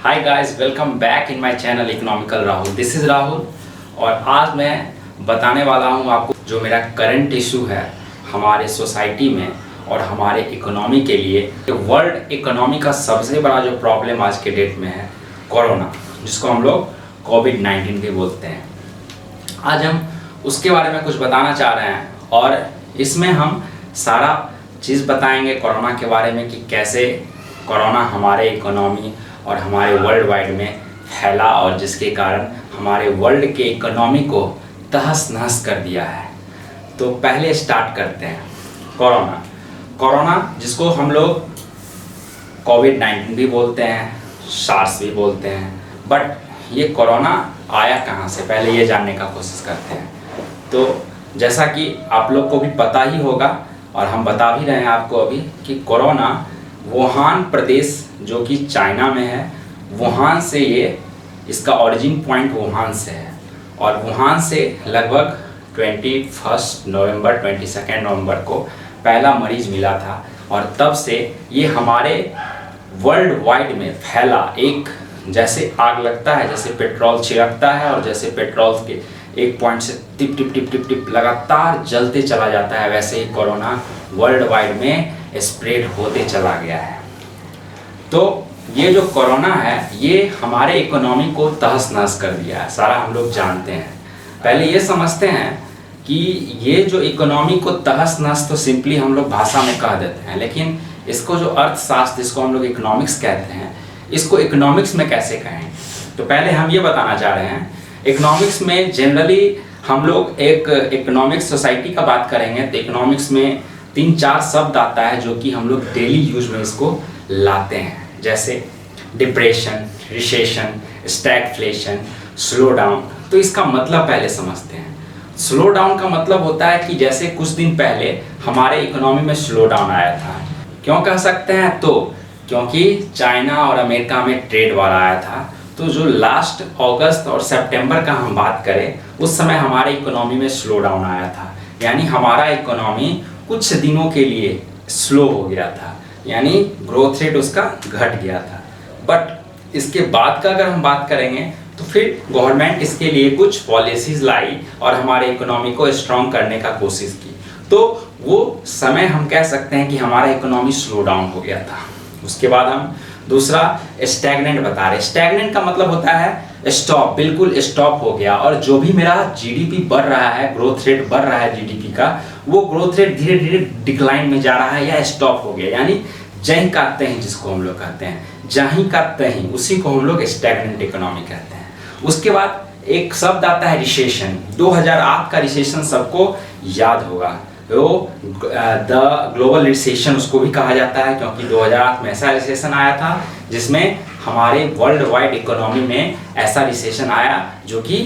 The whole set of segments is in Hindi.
Hi guys, welcome back in my channel economical Rahul. This is Rahul और आज मैं बताने वाला हूँ आपको जो मेरा करंट इशू है हमारे सोसाइटी में और हमारे इकोनॉमी के लिए। वर्ल्ड इकोनॉमी का सबसे बड़ा जो प्रॉब्लम आज के डेट में है कोरोना, जिसको हम लोग कोविड-19 भी बोलते हैं। आज हम उसके बारे में कुछ बताना चाह रहे हैं और इसमें हम सारा चीज़ बताएंगे कोरोना के बारे में कि कैसे कोरोना हमारे इकोनॉमी और हमारे वर्ल्ड वाइड में फैला और जिसके कारण हमारे वर्ल्ड के इकोनॉमी को तहस नहस कर दिया है। तो पहले स्टार्ट करते हैं कोरोना जिसको हम लोग कोविड-19 भी बोलते हैं, सार्स भी बोलते हैं। बट ये कोरोना आया कहाँ से, पहले ये जानने का कोशिश करते हैं। तो जैसा कि आप लोग को भी पता ही होगा और हम बता भी रहे हैं आपको अभी कि कोरोना वुहान प्रदेश जो कि चाइना में है, वुहान से इसका ओरिजिन पॉइंट वुहान से है और वुहान से लगभग 21 नवंबर 22 नवंबर को पहला मरीज मिला था और तब से ये हमारे वर्ल्ड वाइड में फैला। एक जैसे आग लगता है, जैसे पेट्रोल छिड़कता है और जैसे पेट्रोल के एक पॉइंट से tip tip tip tip tip लगातार जलते चला जाता है, वैसे ही कोरोना वर्ल्ड वाइड में स्प्रेड होते चला गया है। तो ये जो कोरोना है ये हमारे इकोनॉमी को तहस नहस कर दिया है, सारा हम लोग जानते हैं। पहले ये समझते हैं कि ये जो इकोनॉमी को तहस नहस तो सिंपली हम लोग भाषा में कह देते हैं, लेकिन इसको जो अर्थशास्त्र जिसको हम लोग इकोनॉमिक्स कहते हैं, इसको इकोनॉमिक्स में कैसे कहें। तो पहले हम ये बताना चाह रहे हैं, इकोनॉमिक्स में जनरली हम लोग एक इकोनॉमिक सोसाइटी का बात करेंगे तो इकोनॉमिक्स में 3-4 शब्द आता है जो कि हम लोग डेली यूज में इसको लाते हैं, जैसे depression, recession, stagflation, slow down. तो इसका मतलब पहले समझते हैं। स्लो डाउन का मतलब होता है कि जैसे कुछ दिन पहले हमारे इकोनॉमी में स्लो डाउन आया था। क्यों कह सकते हैं, तो क्योंकि चाइना और अमेरिका में ट्रेड वार आया था। तो जो लास्ट अगस्त और सितंबर का हम बात करें, उस समय हमारे इकोनॉमी में स्लो डाउन आया था, यानी हमारा इकोनॉमी कुछ दिनों के लिए स्लो हो गया था, यानी ग्रोथ रेट उसका घट गया था। बट इसके बाद का अगर हम बात करेंगे तो फिर गवर्नमेंट इसके लिए कुछ पॉलिसीज लाई और हमारे इकोनॉमी को स्ट्रॉन्ग करने का कोशिश की। तो वो समय हम कह सकते हैं कि हमारा इकोनॉमी स्लो डाउन हो गया था। उसके बाद हम दूसरा स्टैग्नेंट बता रहे। स्टैग्नेंट का मतलब होता है स्टॉप, बिल्कुल स्टॉप हो गया और जो भी मेरा जीडीपी बढ़ रहा है, ग्रोथ रेट बढ़ रहा है जीडीपी का, वो ग्रोथ रेट धीरे धीरे डिक्लाइन में जा रहा है या स्टॉप हो गया, यानी जहीं का तहीं जिसको हम लोग कहते हैं, जहीं का तहीं, उसी को हम लोग स्टैग्नेंट इकोनॉमी कहते हैं। उसके बाद एक शब्द आता है रिसेशन। 2008 का रिसेशन सबको याद होगा, वो द ग्लोबल रिसेशन उसको भी कहा जाता है, क्योंकि 2008 में ऐसा रिसेशन आया था जिसमें हमारे वर्ल्ड वाइड इकोनॉमी में ऐसा रिसेशन आया जो कि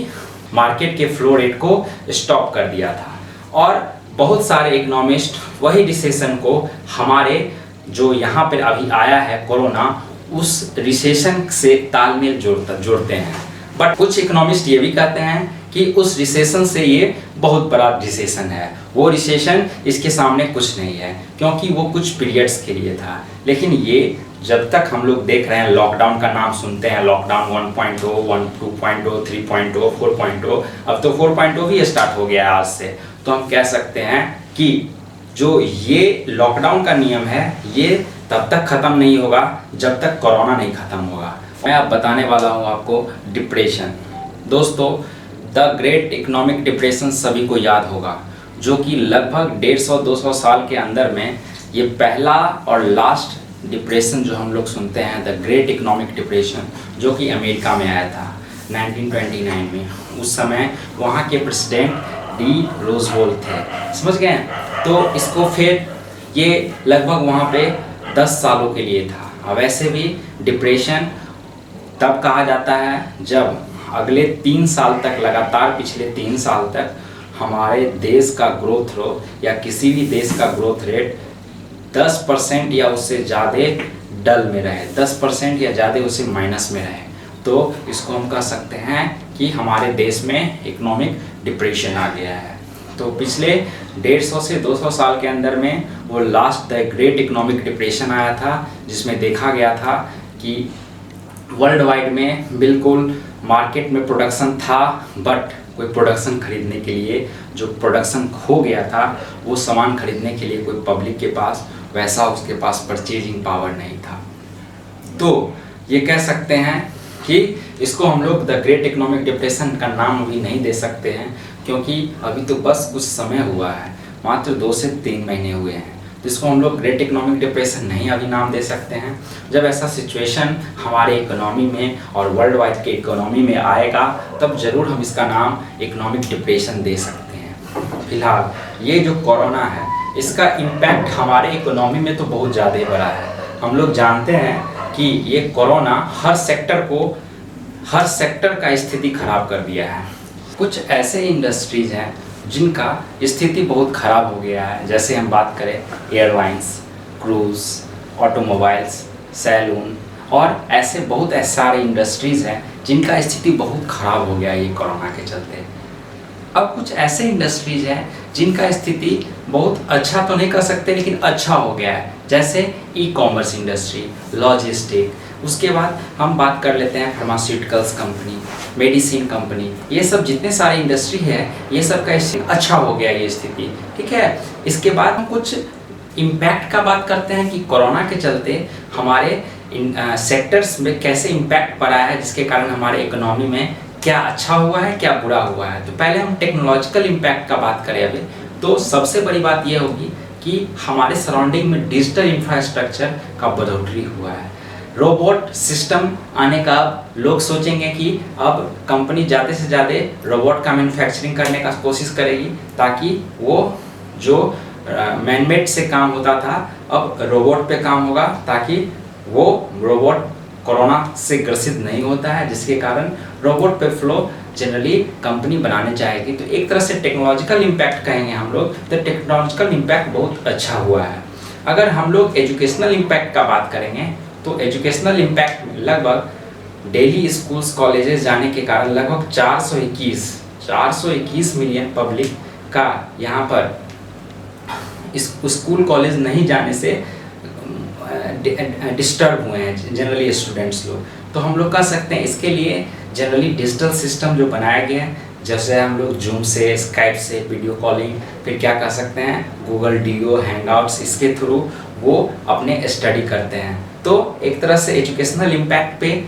मार्केट के फ्लो रेट को स्टॉप कर दिया था। और बहुत सारे इकोनॉमिस्ट वही रिसेशन को हमारे जो यहाँ पर अभी आया है कोरोना, उस रिसेशन से तालमेल जोड़ते हैं। बट कुछ इकोनॉमिस्ट ये भी कहते हैं कि उस रिसेशन से ये बहुत बड़ा रिसेशन है, वो रिसेशन इसके सामने कुछ नहीं है, क्योंकि वो कुछ पीरियड्स के लिए था। लेकिन ये जब तक हम लोग देख रहे हैं, लॉकडाउन का नाम सुनते हैं, लॉकडाउन 1.0, 2.0, 3.0, 4.0, अब तो 4.0 भी स्टार्ट हो गया है आज से। तो हम कह सकते हैं कि जो ये लॉकडाउन का नियम है ये तब तक ख़त्म नहीं होगा जब तक कोरोना नहीं ख़त्म होगा। मैं अब बताने वाला हूँ आपको डिप्रेशन। दोस्तों, द ग्रेट इकोनॉमिक डिप्रेशन सभी को याद होगा, जो कि लगभग 150-200 साल के अंदर में ये पहला और लास्ट डिप्रेशन जो हम लोग सुनते हैं, द ग्रेट इकोनॉमिक डिप्रेशन, जो कि अमेरिका में आया था 1929 में। उस समय वहाँ के प्रेसिडेंट डी रोजवेल्ट थे, समझ गए। तो इसको फिर ये लगभग वहाँ पे 10 सालों के लिए था। वैसे भी डिप्रेशन तब कहा जाता है जब अगले 3 साल तक, लगातार पिछले 3 साल तक हमारे देश का ग्रोथ रेट या किसी भी देश का ग्रोथ रेट 10% या उससे ज़्यादा डल में रहे, 10% या ज़्यादा उससे माइनस में रहे, तो इसको हम कह सकते हैं कि हमारे देश में इकोनॉमिक डिप्रेशन आ गया है। तो पिछले 150 से 200 साल के अंदर में वो last the great economic depression आया था, जिसमें देखा गया था कि वर्ल्ड वाइड में बिल्कुल मार्केट में प्रोडक्शन था, बट कोई प्रोडक्शन खरीदने के लिए, जो प्रोडक्शन खो गया था वो सामान खरीदने के लिए कोई पब्लिक के पास वैसा उसके पास परचेजिंग पावर नहीं था। तो ये कह सकते हैं कि इसको हम लोग द ग्रेट इकोनॉमिक डिप्रेशन का नाम अभी नहीं दे सकते हैं, क्योंकि अभी तो बस कुछ समय हुआ है, मात्र 2 से 3 महीने हुए हैं। तो इसको हम लोग ग्रेट इकोनॉमिक डिप्रेशन नहीं अभी नाम दे सकते हैं। जब ऐसा सिचुएशन हमारे इकोनॉमी में और वर्ल्ड वाइड के इकोनॉमी में आएगा तब ज़रूर हम इसका नाम इकोनॉमिक डिप्रेशन दे सकते हैं। फिलहाल ये जो कोरोना है इसका इम्पैक्ट हमारे इकोनॉमी में तो बहुत ज़्यादा बड़ा है। हम लोग जानते हैं कि ये कोरोना हर सेक्टर का स्थिति खराब कर दिया है। कुछ ऐसे इंडस्ट्रीज हैं जिनका स्थिति बहुत ख़राब हो गया है, जैसे हम बात करें एयरलाइंस, क्रूज़, ऑटोमोबाइल्स, सैलून और ऐसे बहुत सारे इंडस्ट्रीज़ हैं जिनका स्थिति बहुत ख़राब हो गया है ये कोरोना के चलते। अब कुछ ऐसे इंडस्ट्रीज हैं जिनका स्थिति बहुत अच्छा तो नहीं कर सकते लेकिन अच्छा हो गया है, जैसे ई कॉमर्स इंडस्ट्री, लॉजिस्टिक। उसके बाद हम बात कर लेते हैं फार्मास्यूटिकल्स कंपनी, मेडिसिन कंपनी, ये सब जितने सारे इंडस्ट्री है ये सब का अच्छा हो गया ये स्थिति, ठीक है। इसके बाद हम कुछ इम्पैक्ट का बात करते हैं कि कोरोना के चलते हमारे सेक्टर्स में कैसे इम्पैक्ट पड़ा है, जिसके कारण हमारे इकोनॉमी में क्या अच्छा हुआ है क्या बुरा हुआ है। तो पहले हम टेक्नोलॉजिकल इम्पैक्ट का बात करें अभी, तो सबसे बड़ी बात यह होगी कि हमारे सराउंडिंग में डिजिटल इंफ्रास्ट्रक्चर का बढ़ोतरी हुआ है। रोबोट सिस्टम आने का लोग सोचेंगे कि अब कंपनी ज़्यादा से ज़्यादा रोबोट का मैन्युफैक्चरिंग करने का कोशिश करेगी, ताकि वो जो मैनमेड से काम होता था अब रोबोट पे काम होगा, ताकि वो रोबोट कोरोना से ग्रसित नहीं होता है, जिसके कारण रोबोट पे फ्लो जनरली कंपनी बनाने चाहेगी। तो एक तरह से टेक्नोलॉजिकल इम्पैक्ट कहेंगे हम लोग, तो टेक्नोलॉजिकल इम्पैक्ट बहुत अच्छा हुआ है। अगर हम लोग एजुकेशनल इम्पैक्ट का बात करेंगे तो एजुकेशनल इम्पैक्ट में लगभग डेली स्कूल्स कॉलेजेस जाने के कारण लगभग 421 मिलियन पब्लिक का यहाँ पर इस स्कूल कॉलेज नहीं जाने से डिस्टर्ब हुए हैं जनरली स्टूडेंट्स लोग। तो हम लोग कह सकते हैं इसके लिए जनरली डिजिटल सिस्टम जो बनाया गया है, जैसे हम लोग जूम से, स्काइप से वीडियो कॉलिंग, फिर क्या कर सकते हैं गूगल डीओ, हैंगआउट्स, इसके थ्रू वो अपने स्टडी करते हैं। तो एक तरह से एजुकेशनल इम्पैक्ट पे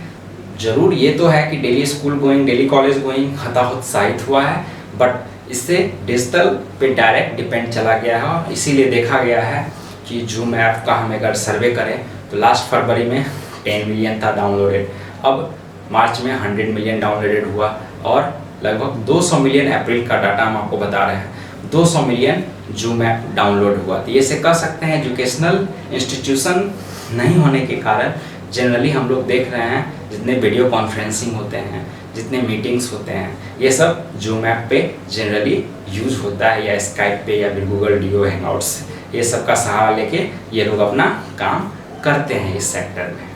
ज़रूर ये तो है कि daily school going, daily college going हताहत हुआ है, बट इससे डिजिटल पे डायरेक्ट डिपेंड चला गया है। और इसीलिए देखा गया है कि जूम ऐप का हम अगर सर्वे करें तो लास्ट फरवरी में 10 मिलियन था डाउनलोडेड, अब मार्च में 100 मिलियन डाउनलोडेड हुआ और लगभग 200 मिलियन अप्रैल का डाटा हम आपको बता रहे हैं, 200 मिलियन जूम ऐप डाउनलोड हुआ। तो ये से कह सकते हैं एजुकेशनल इंस्टीट्यूशन नहीं होने के कारण जनरली हम लोग देख रहे हैं जितने वीडियो कॉन्फ्रेंसिंग होते हैं, जितने मीटिंग्स होते हैं, ये सब जूम ऐप पे जनरली यूज होता है, या स्काइप पे, या फिर गूगल डीओ, हैंगआउट्स, ये सब का सहारा लेके ये लोग अपना काम करते हैं इस सेक्टर में।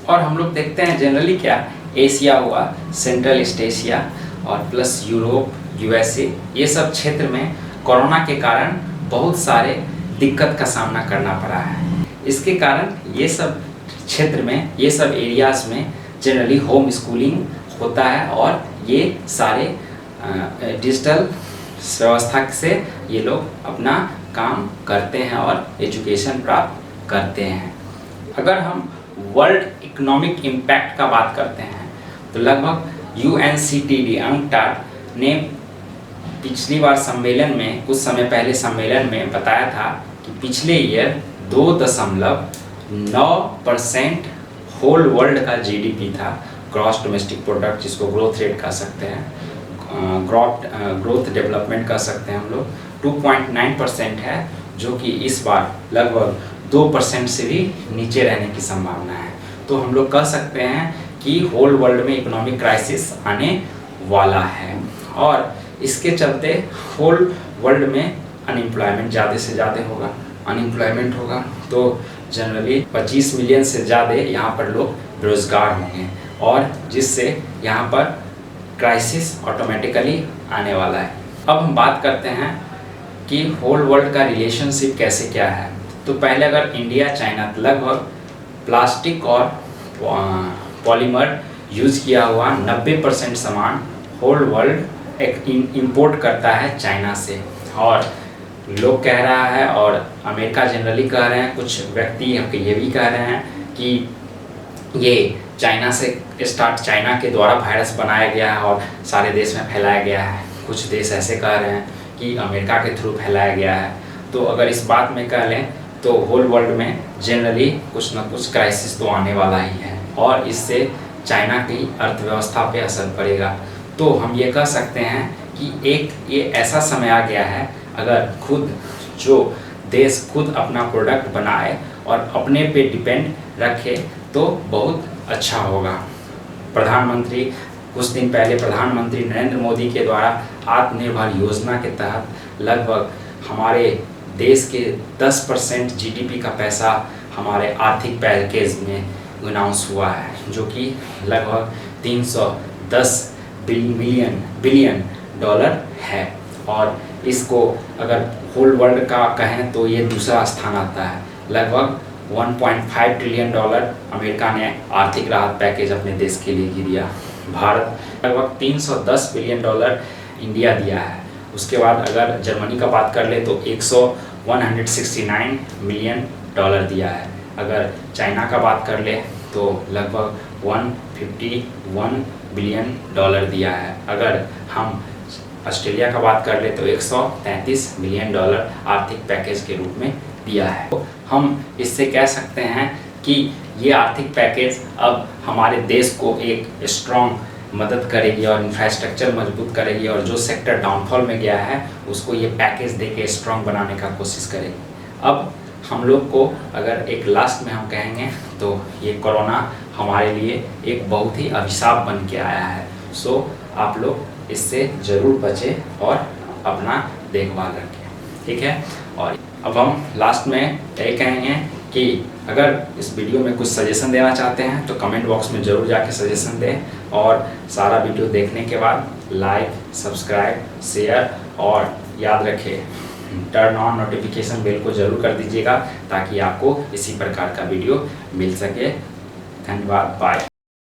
और हम लोग देखते हैं जनरली क्या एशिया हुआ, सेंट्रल ईस्ट एशिया और प्लस यूरोप, यूएसए, ये सब क्षेत्र में कोरोना के कारण बहुत सारे दिक्कत का सामना करना पड़ा है। इसके कारण ये सब क्षेत्र में, ये सब एरियाज़ में जनरली होम स्कूलिंग होता है और ये सारे डिजिटल व्यवस्था से ये लोग अपना काम करते हैं और एजुकेशन प्राप्त करते हैं। अगर हम वर्ल्ड इकोनॉमिक इम्पैक्ट का बात करते हैं तो लगभग UNCTAD UNCTAD ने पिछली बार सम्मेलन में, कुछ समय पहले सम्मेलन में बताया था कि पिछले ईयर 2.9% होल वर्ल्ड का GDP था, ग्रॉस डोमेस्टिक प्रोडक्ट, जिसको ग्रोथ रेट कह सकते हैं, ग्रोथ डेवलपमेंट कह सकते हैं हम लोग, 2.9% है, जो कि इस बार लगभग 2% से भी नीचे रहने की संभावना है। तो हम लोग कह सकते हैं कि होल वर्ल्ड में इकोनॉमिक क्राइसिस आने वाला है और इसके चलते होल वर्ल्ड में अनएम्प्लॉयमेंट ज़्यादा से ज़्यादा होगा। अनएम्प्लॉयमेंट होगा तो जनरली 25 मिलियन से ज़्यादा यहाँ पर लोग बेरोज़गार होंगे और जिससे यहाँ पर क्राइसिस ऑटोमेटिकली आने वाला है। अब हम बात करते हैं कि होल वर्ल्ड का रिलेशनशिप कैसे क्या है। तो पहले अगर इंडिया चाइना, लगभग प्लास्टिक और पॉलीमर यूज़ किया हुआ 90% सामान होल वर्ल्ड इंपोर्ट करता है चाइना से। और लोग कह रहा है और अमेरिका जनरली कह रहे हैं, कुछ व्यक्ति ये भी कह रहे हैं कि ये चाइना के द्वारा वायरस बनाया गया है और सारे देश में फैलाया गया है। कुछ देश ऐसे कह रहे हैं कि अमेरिका के थ्रू फैलाया गया है। तो अगर इस बात में कह लें तो होल वर्ल्ड में जनरली कुछ ना कुछ क्राइसिस तो आने वाला ही है और इससे चाइना की अर्थव्यवस्था पे असर पड़ेगा। तो हम ये कह सकते हैं कि ये ऐसा समय आ गया है, अगर जो देश खुद अपना प्रोडक्ट बनाए और अपने पे डिपेंड रखे तो बहुत अच्छा होगा। कुछ दिन पहले प्रधानमंत्री नरेंद्र मोदी के द्वारा आत्मनिर्भर योजना के तहत लगभग हमारे देश के 10% जीडीपी का पैसा हमारे आर्थिक पैकेज में अनाउंस हुआ है, जो कि लगभग 310 बिलियन डॉलर है। और इसको अगर होल वर्ल्ड का कहें तो ये दूसरा स्थान आता है। लगभग 1.5 ट्रिलियन डॉलर अमेरिका ने आर्थिक राहत पैकेज अपने देश के लिए दिया। भारत लगभग 310 बिलियन डॉलर इंडिया दिया है। उसके बाद अगर जर्मनी का बात कर ले तो 169 मिलियन डॉलर दिया है। अगर चाइना का बात कर ले तो लगभग 151 बिलियन डॉलर दिया है। अगर हम ऑस्ट्रेलिया का बात कर ले तो 133 मिलियन डॉलर आर्थिक पैकेज के रूप में दिया है। तो हम इससे कह सकते हैं कि ये आर्थिक पैकेज अब हमारे देश को एक स्ट्रॉन्ग मदद करेगी और इंफ्रास्ट्रक्चर मजबूत करेगी, और जो सेक्टर डाउनफॉल में गया है उसको ये पैकेज देके स्ट्रॉन्ग बनाने का कोशिश करेगी। अब हम लोग को अगर एक लास्ट में हम कहेंगे तो ये कोरोना हमारे लिए एक बहुत ही अभिशाप बन के आया है। सो आप लोग इससे ज़रूर बचें और अपना देखभाल रखें, ठीक है। और अब हम लास्ट में यही कहेंगे कि अगर इस वीडियो में कुछ सजेशन देना चाहते हैं तो कमेंट बॉक्स में ज़रूर जाके सजेशन दें, और सारा वीडियो देखने के बाद लाइक, सब्सक्राइब, शेयर और याद रखें टर्न ऑन नोटिफिकेशन बेल को ज़रूर कर दीजिएगा ताकि आपको इसी प्रकार का वीडियो मिल सके। धन्यवाद, बाय।